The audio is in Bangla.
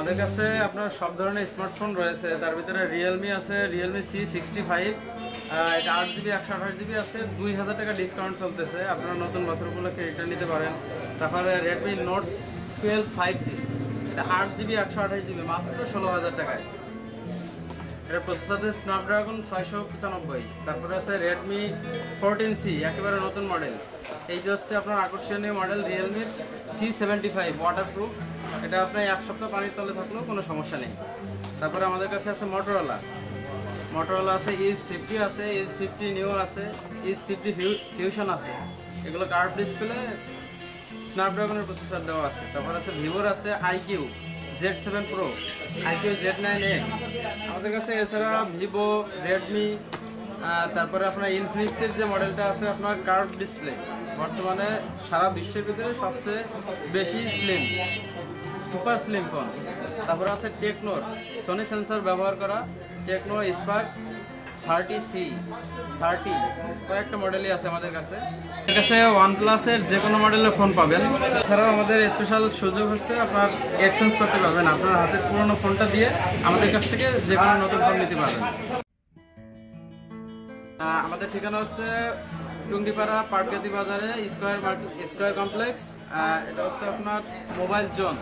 আমাদের কাছে আপনার সব ধরনের স্মার্টফোন রয়েছে, তার ভিতরে রিয়েলমি আছে, রিয়েলমি C65, এটা 8GB 128GB আছে, 2000 টাকা ডিসকাউন্ট চলতেছে, আপনারা নতুন বছর উপলক্ষে এটা নিতে পারেন। তারপরে রেডমি নোট 12 5G, এটা 8GB 128GB মাত্র 16,000 টাকায়। এর প্রসেসর আছে স্ন্যাপড্রাগন 695। তারপরে আছে রেডমি 14C, একেবারে নতুন মডেল। এই যে হচ্ছে আপনার আকর্ষণীয় মডেল রিয়েলমির C75, ওয়াটারপ্রুফ। এটা আপনার 1 সপ্তাহ পানির তলে থাকলেও কোনো সমস্যা নেই। তারপরে আমাদের কাছে আছে মোটরোলা আছে, Edge50 আছে, Edge50 নিউ আছে, Edge50 ফিউশন আছে। এগুলো কার্ভ ডিসপ্লে, স্ন্যাপড্রাগনের প্রসেসর দেওয়া আছে। তারপর আছে ভিভোর আছে IQ Z7 Pro, IQ Z9X আমাদের কাছে। এছাড়া ভিভো, রেডমি, তারপরে আপনার ইনফিনিক্সের যে মডেলটা আছে আপনার কার্ভ ডিসপ্লে, বর্তমানে সারা বিশ্বের ভিতরে সবচেয়ে বেশি স্লিম, সুপার স্লিম ফোন। তারপরে আছে টেকনোর সোনি সেন্সর ব্যবহার করা টেকনো স্পার্ক 30C 30, কয়েকটা মডেলই আছে আমাদের কাছে। ওয়ানপ্লাসের যে কোনো মডেলের ফোন পাবেন। এছাড়াও আমাদের স্পেশাল সুযোগ হচ্ছে আপনার এক্সচেঞ্জ করতে পারবেন, আপনার হাতের পুরনো ফোনটা দিয়ে আমাদের কাছ থেকে যে কোনো নতুন ফোন নিতে পারবেন। আমাদের ঠিকানা হচ্ছে টুঙ্গিপাড়া পাটগাতি বাজারে, স্কয়ার কমপ্লেক্স। এটা হচ্ছে আপনার মোবাইল জোন।